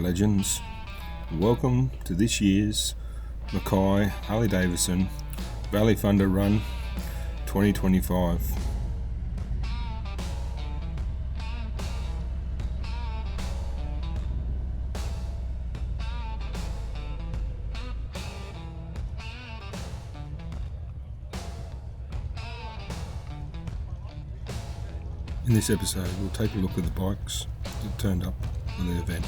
G'day legends, welcome to this year's Mackay Harley-Davidson Valley Thunder Run 2025. In this episode we'll take a look at the bikes that turned up for the event.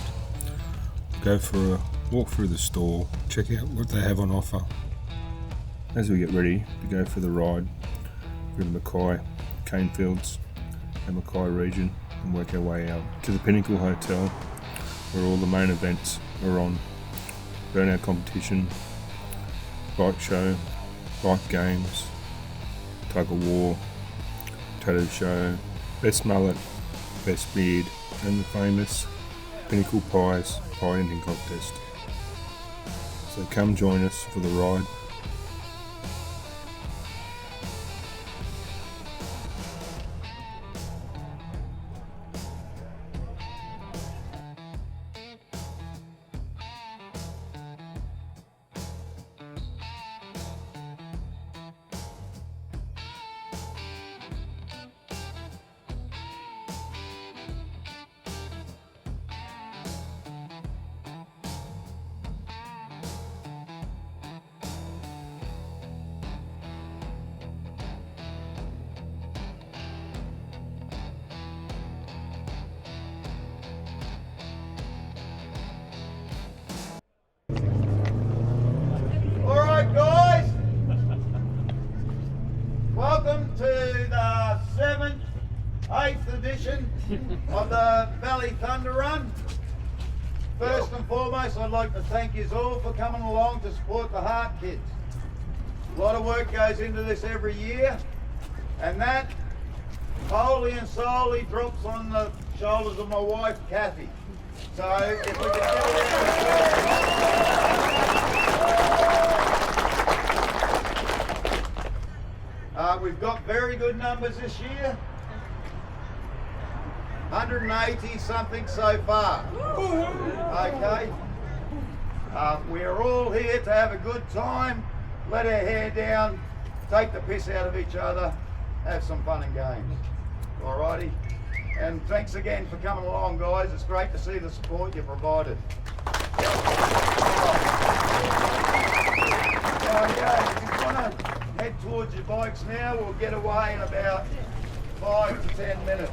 Go for a walk through the store, check out what they have on offer. As we get ready to go for the ride through the Mackay, Canefields and Mackay region and work our way out to the Pinnacle Hotel where all the main events are on. Burnout competition, bike show, bike games, tug of war, tattoo show, best mullet, best beard and the famous Pinnacle Pies pie ending contest. So come join us for the ride. Welcome to the 7th, 8th edition of the Valley Thunder Run. First and foremost, I'd like to thank you all for coming along to support the Heart Kids. A lot of work goes into this every year, and that wholly and solely drops on the shoulders of my wife, Kathy. So if we can get we've got very good numbers this year. 180 something so far. Okay. We are all here to have a good time, let our hair down, take the piss out of each other, have some fun and games. Alrighty. And thanks again for coming along, guys. It's great to see the support you provided. Yeah, if you want to head towards your bikes now, we'll get away in about 5 to 10 minutes.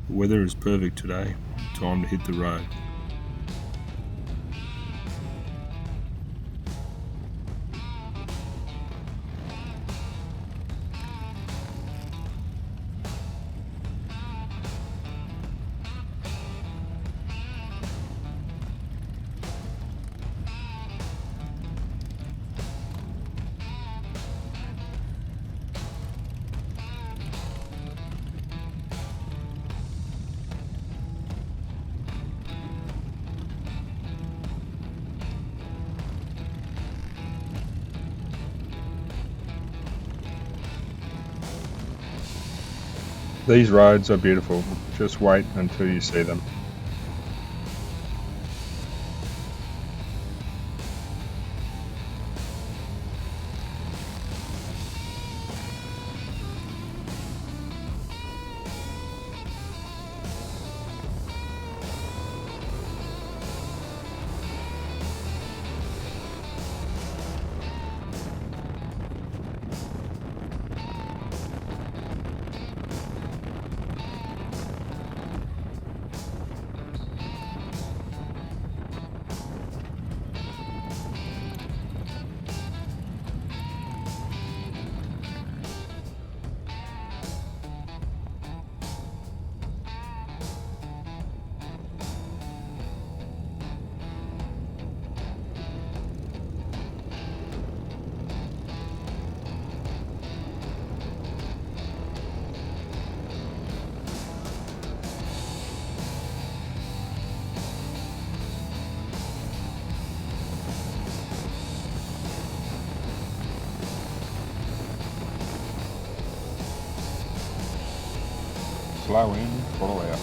The weather is perfect today, time to hit the road. These roads are beautiful, just wait until you see them. slow in, throttle out.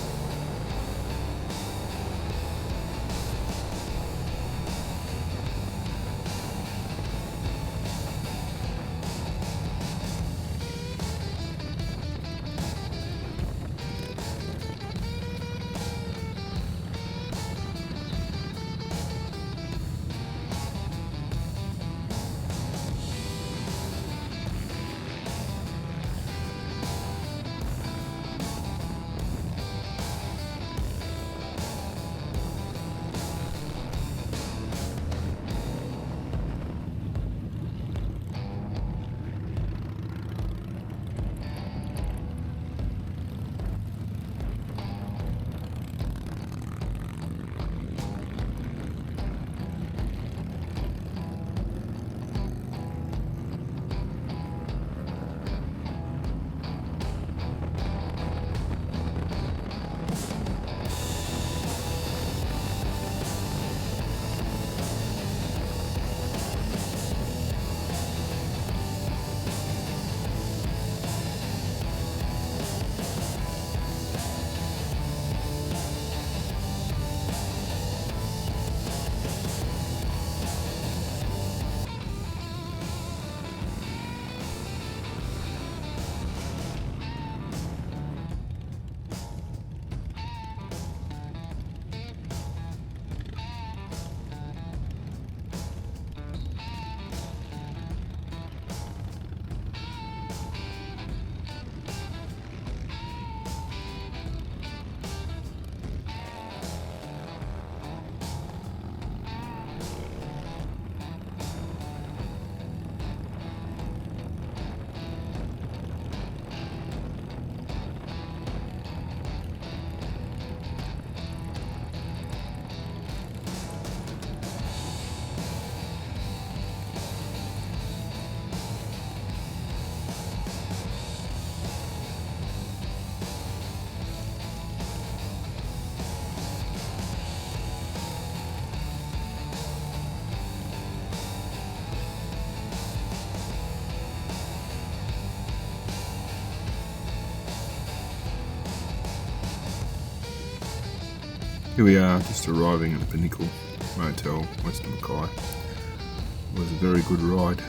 Here we are, just arriving at the Pinnacle Hotel, west of Mackay. It was a very good ride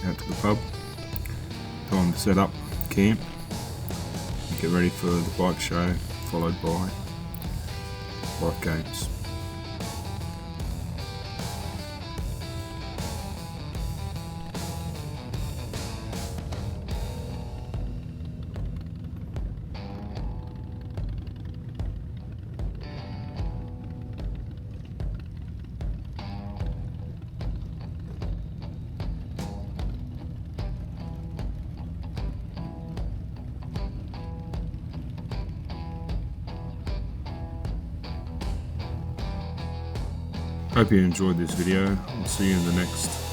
out to the pub. Time to set up camp, get ready for the bike show, followed by bike games. Hope you enjoyed this video. I'll see you in the next